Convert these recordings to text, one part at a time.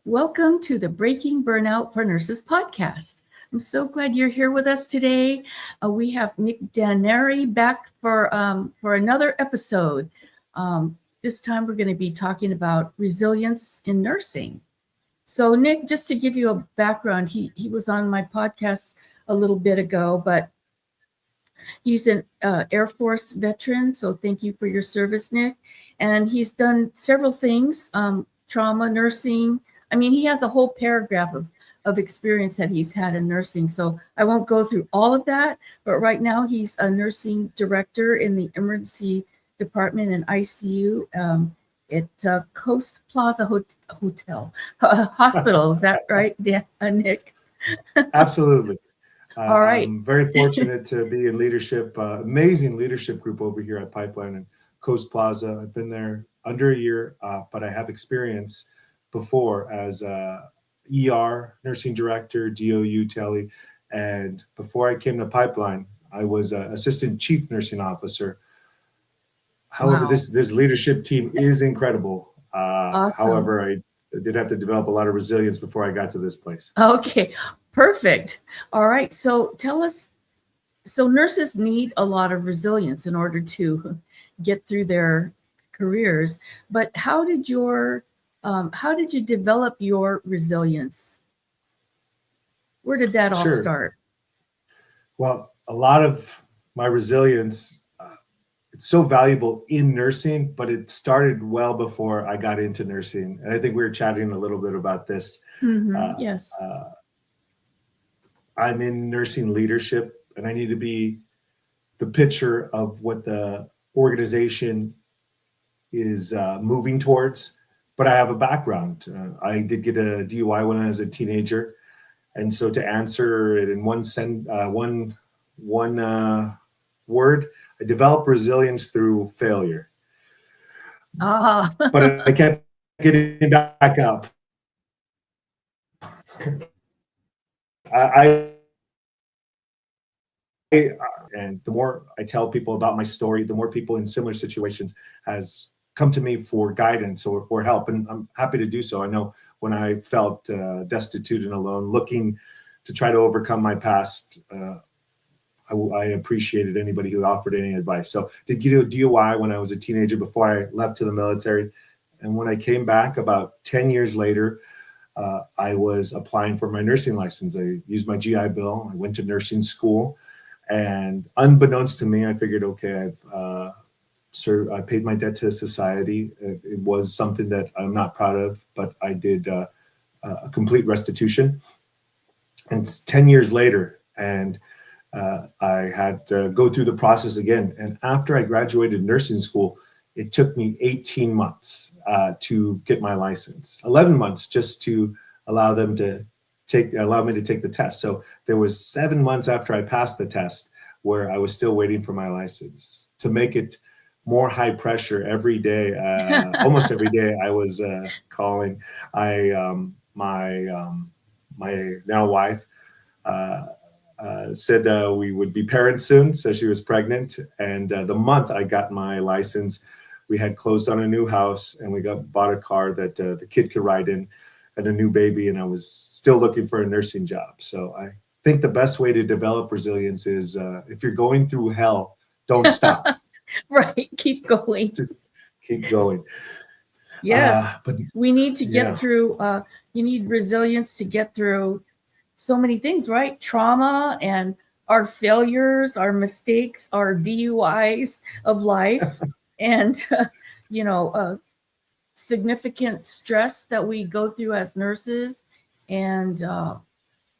Welcome to the Breaking Burnout for Nurses podcast. I'm so glad you're here with us today. We have Nick Daneri back for another episode. This time we're going to be talking about resilience in nursing. So Nick, just to give you a background, he was on my podcast a little bit ago, but he's an Air Force veteran. So thank you for your service, Nick. And he's done several things, trauma, nursing. I mean, he has a whole paragraph of experience that he's had in nursing. So I won't go through all of that, but right now he's a nursing director in the emergency department and ICU at Coast Plaza Hotel Hospital. Is that right, Nick? Absolutely. All right. I'm very fortunate to be in leadership, amazing leadership group over here at Pipeline and Coast Plaza. I've been there under a year, but I have experience before as ER nursing director, DOU tele, and before I came to Pipeline, I was assistant chief nursing officer. However, Wow. this leadership team is incredible. Awesome. However, I did have to develop a lot of resilience before I got to this place. Okay, perfect. All right. So tell us, so nurses need a lot of resilience in order to get through their careers, but how did you develop your resilience? Where did that all Sure. start? Well, a lot of my resilience, it's so valuable in nursing, but it started well before I got into nursing. And I think we were chatting a little bit about this. Yes. I'm in nursing leadership, and I need to be the picture of what the organization is moving towards. But I have a background. I did get a DUI when I was a teenager, and so to answer it in one word, I developed resilience through failure. But I kept getting back up. And the more I tell people about my story, the more people in similar situations has come to me for guidance or help, and I'm happy to do so. I know when I felt destitute and alone, looking to try to overcome my past, I appreciated anybody who offered any advice. So did get a DUI when I was a teenager before I left to the military. And when I came back about 10 years later, I was applying for my nursing license. I used my GI Bill. I went to nursing school. And unbeknownst to me, I figured, okay, I paid my debt to society. It was something that I'm not proud of, but I did a complete restitution. And it's 10 years later, and I had to go through the process again. And after I graduated nursing school, it took me 18 months to get my license, 11 months just to allow me to take the test. So there was 7 months after I passed the test where I was still waiting for my license. To make it more high pressure, every day, almost every day, I was calling. My now wife said we would be parents soon, so she was pregnant. And the month I got my license, we had closed on a new house, and we bought a car that the kid could ride in, and a new baby, and I was still looking for a nursing job. So I think the best way to develop resilience is if you're going through hell, don't stop. Right. Keep going. Just keep going. Yes. But We need to yeah. get through, you need resilience to get through so many things, right? Trauma and our failures, our mistakes, our DUIs of life, and, significant stress that we go through as nurses, and,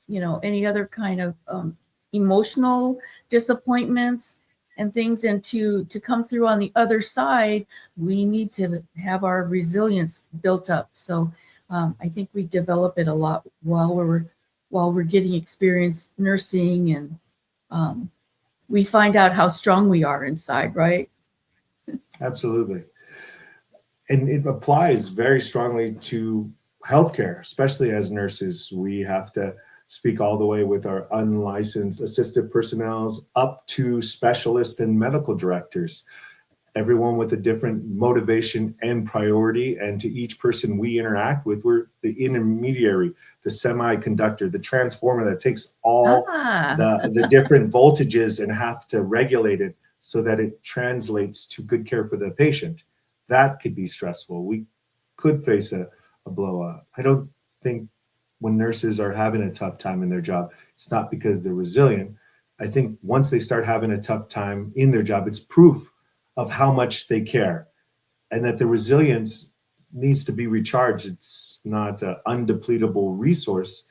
any other kind of emotional disappointments and things. And to come through on the other side, we need to have our resilience built up. So I think we develop it a lot while we're getting experience nursing, and we find out how strong we are inside, right? Absolutely. And it applies very strongly to healthcare, especially as nurses. We have to speak all the way with our unlicensed assistive personnel up to specialists and medical directors. everyone with a different motivation and priority. And to each person we interact with, we're the intermediary, the semiconductor, the transformer that takes all the different voltages and have to regulate it so that it translates to good care for the patient. That could be stressful. We could face a blow up. I don't think when nurses are having a tough time in their job, it's not because they're resilient. I think once they start having a tough time in their job, it's proof of how much they care and that the resilience needs to be recharged. It's not an undepletable resource.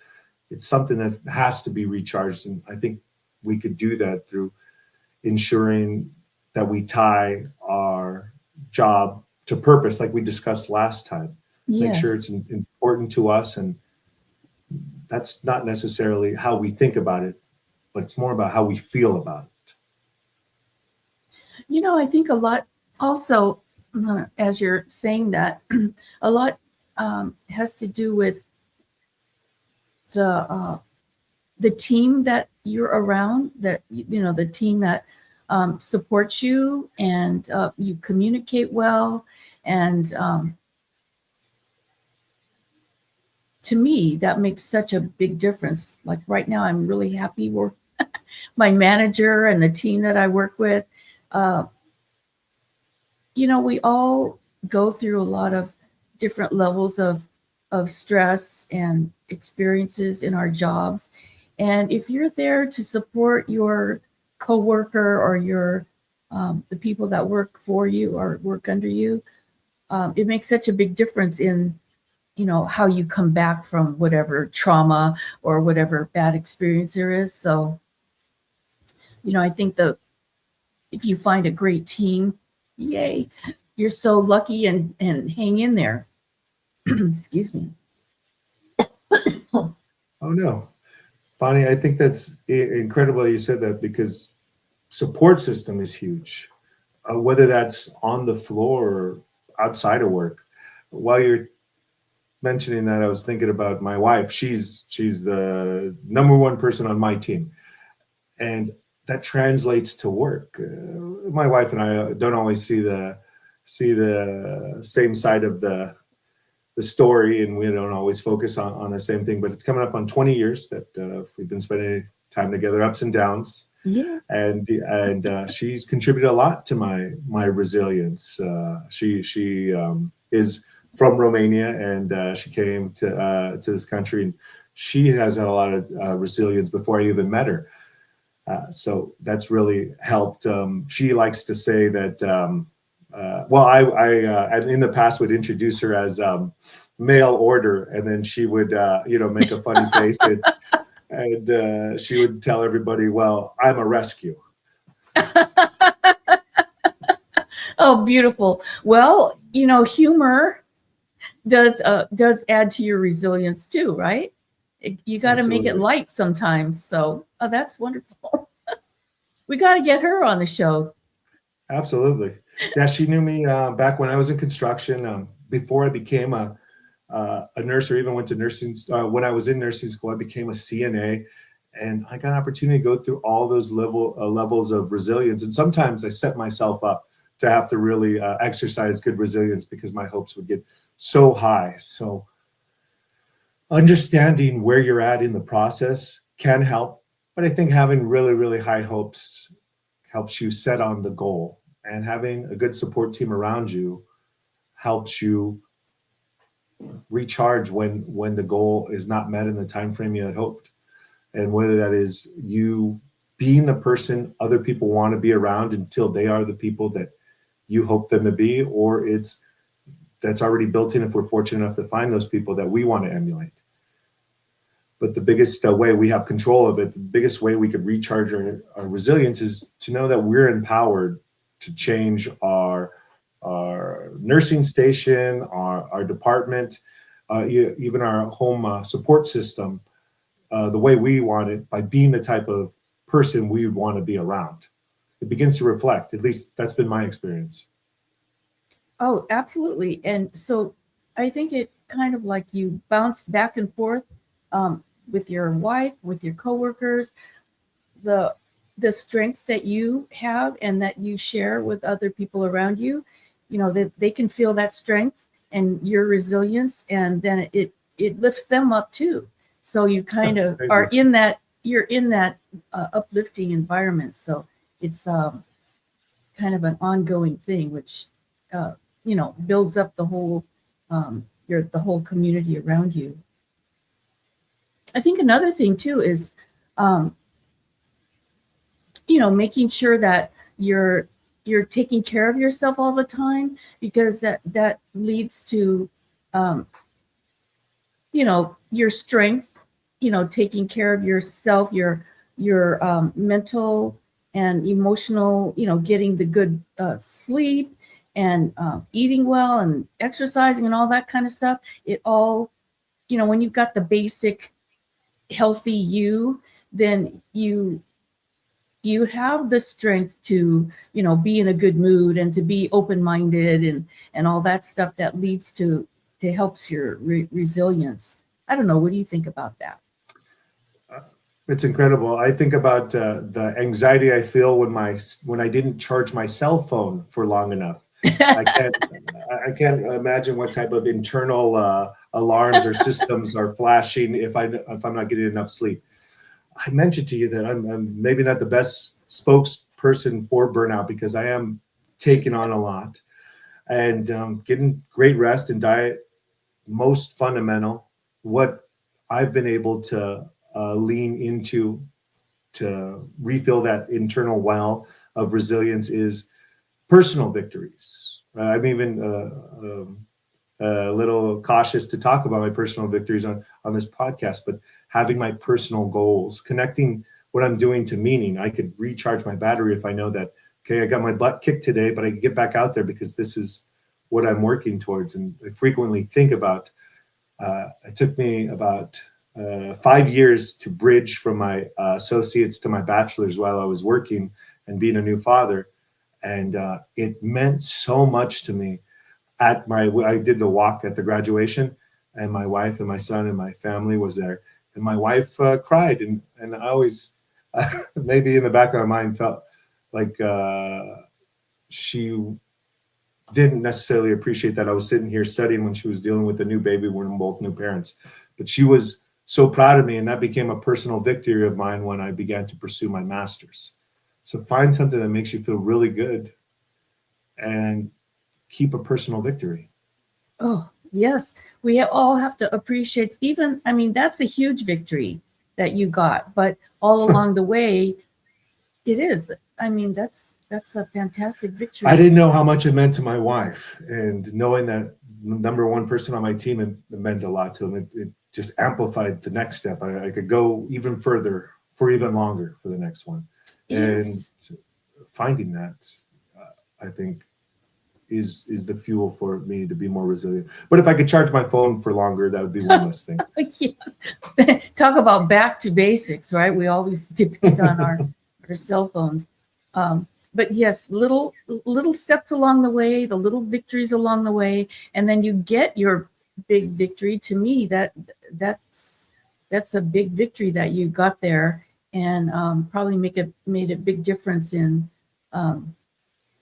It's something that has to be recharged. And I think we could do that through ensuring that we tie our job to purpose, like we discussed last time. Yes. Make sure it's important to us. And that's not necessarily how we think about it, but it's more about how we feel about it. You know, I think a lot also, as you're saying that, a lot has to do with the team that you're around, that, you know, the team that supports you, and you communicate well. And to me, that makes such a big difference. Like right now, I'm really happy with my manager and the team that I work with. You know, we all go through a lot of different levels of stress and experiences in our jobs. And if you're there to support your coworker or your the people that work for you or work under you, it makes such a big difference in, you know, how you come back from whatever trauma or whatever bad experience there is. So, you know, I think if you find a great team, yay, you're so lucky, and hang in there. Excuse me. Oh no, Bonnie, I think that's incredible you said that, because support system is huge, whether that's on the floor or outside of work. While you're mentioning that, I was thinking about my wife. She's the number one person on my team, and that translates to work. My wife and I don't always see the same side of the story, and we don't always focus on the same thing. But it's coming up on 20 years that we've been spending time together, ups and downs. Yeah. And she's contributed a lot to my resilience. She is from Romania, and she came to this country, and she has had a lot of resilience before I even met her. So that's really helped. She likes to say that, I in the past would introduce her as mail order, and then she would, make a funny face, and she would tell everybody, well, I'm a rescue. Oh, beautiful. Well, you know, humor does add to your resilience too, right? You got to make it light sometimes. So that's wonderful. We got to get her on the show. Absolutely. Yeah, she knew me back when I was in construction. Before I became a nurse, or even went to nursing. When I was in nursing school, I became a CNA, and I got an opportunity to go through all those levels of resilience. And sometimes I set myself up to have to really exercise good resilience, because my hopes would get so high. So understanding where you're at in the process can help, but I think having really, really high hopes helps you set on the goal, and having a good support team around you helps you recharge when the goal is not met in the time frame you had hoped. And whether that is you being the person other people want to be around until they are the people that you hope them to be, or that's already built in if we're fortunate enough to find those people that we want to emulate. But the biggest way we have control of it, the biggest way we could recharge our resilience, is to know that we're empowered to change our nursing station, our department, even our home support system, the way we want it, by being the type of person we would want to be around. It begins to reflect. At least that's been my experience. Oh, absolutely. And so I think it kind of like you bounce back and forth with your wife, with your coworkers. The the strength that you have and that you share with other people around you, that they can feel that strength and your resilience, and then it lifts them up too. So you kind of are in that, you're in that uplifting environment. So it's kind of an ongoing thing, which builds up the whole the whole community around you. I think another thing too is making sure that you're taking care of yourself all the time, because that leads to your strength, taking care of yourself, your mental and emotional, getting the good sleep and eating well and exercising and all that kind of stuff. It all, when you've got the basic healthy you, then you have the strength to, be in a good mood and to be open-minded and all that stuff that leads to helps your resilience. I don't know. What do you think about that? It's incredible. I think about the anxiety I feel when I didn't charge my cell phone for long enough. I can't imagine what type of internal alarms or systems are flashing if I'm not getting enough sleep. I mentioned to you that I'm maybe not the best spokesperson for burnout, because I am taking on a lot, and getting great rest and diet, most fundamental. What I've been able to lean into to refill that internal well of resilience is personal victories. I'm even a little cautious to talk about my personal victories on this podcast, but having my personal goals, connecting what I'm doing to meaning. I could recharge my battery if I know that, okay, I got my butt kicked today, but I can get back out there because this is what I'm working towards. And I frequently think about, it took me about 5 years to bridge from my associates to my bachelor's while I was working and being a new father. And it meant so much to me. I did the walk at the graduation, and my wife and my son and my family was there. And my wife cried, and I always, maybe in the back of my mind, felt like she didn't necessarily appreciate that I was sitting here studying when she was dealing with a new baby. We're both new parents, but she was so proud of me, and that became a personal victory of mine when I began to pursue my master's. So find something that makes you feel really good and keep a personal victory. Oh, yes. We all have to appreciate, even, I mean, that's a huge victory that you got, but all along the way, it is. I mean, that's a fantastic victory. I didn't know how much it meant to my wife, and knowing that number one person on my team, it meant a lot to him. It just amplified the next step. I could go even further for even longer for the next one. Yes. And finding that, I think, is the fuel for me to be more resilient. But if I could charge my phone for longer, that would be one less thing. Yes. Talk about back to basics, right? We always depend on our cell phones. But yes, little steps along the way, the little victories along the way, and then you get your big victory. To me, that's a big victory that you got there, and probably made a big difference in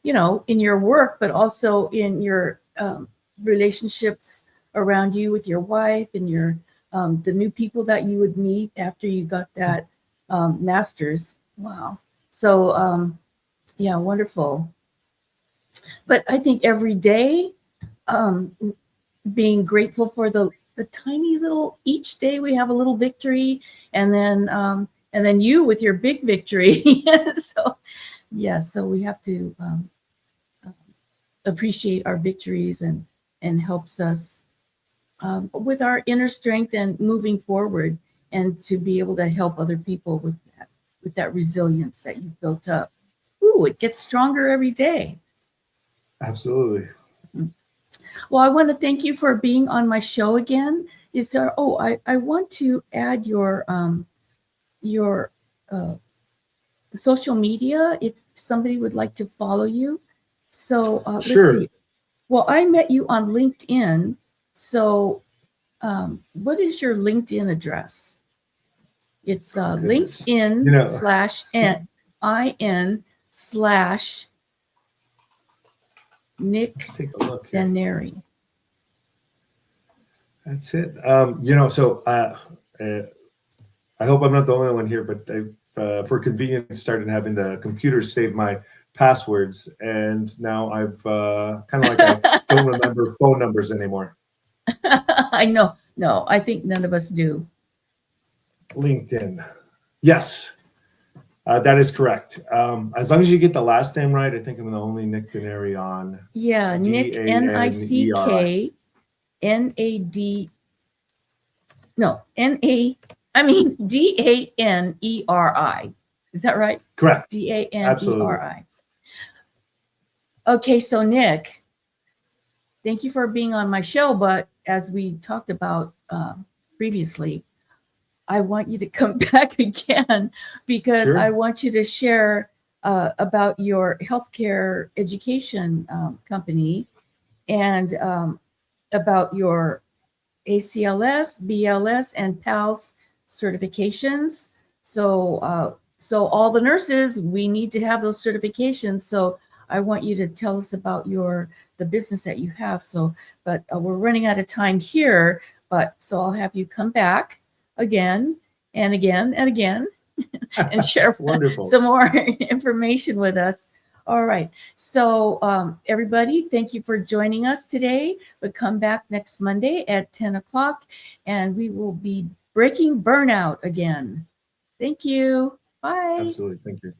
in your work, but also in your relationships around you with your wife and your the new people that you would meet after you got that master's. Wow. So yeah, wonderful. But I think every day, being grateful for the tiny little, each day we have a little victory, and then you with your big victory. So yeah, so we have to appreciate our victories, and helps us with our inner strength and moving forward, and to be able to help other people with that resilience that you've built up. Ooh, it gets stronger every day. Absolutely. Well, I want to thank you for being on my show again. I want to add your social media if somebody would like to follow you. So sure. Let's see. Well, I met you on LinkedIn. So what is your LinkedIn address? It's LinkedIn / Nick Let's take a look here. Daneri. That's it. So I hope I'm not the only one here, but I've, for convenience, started having the computer save my passwords, and now I've kind of like I don't remember phone numbers anymore. I know. No, I think none of us do. LinkedIn. Yes, that is correct. As long as you get the last name right, I think I'm the only Nick Daneri on. Yeah, Nick, D-A-N-E-R-I. Nick, Daneri. Is that right? Correct. Daneri. Absolutely. Okay, so Nick, thank you for being on my show. But as we talked about previously, I want you to come back again because Sure. I want you to share about your healthcare education company and about your ACLS, BLS, and PALS certifications. So all the nurses, we need to have those certifications. So I want you to tell us about the business that you have. So, but we're running out of time here. So I'll have you come back again and again and again and share Wonderful. some more information with us. All right. So everybody, thank you for joining us today. But come back next Monday at 10 o'clock and we will be breaking burnout again. Thank you. Bye. Absolutely. Thank you.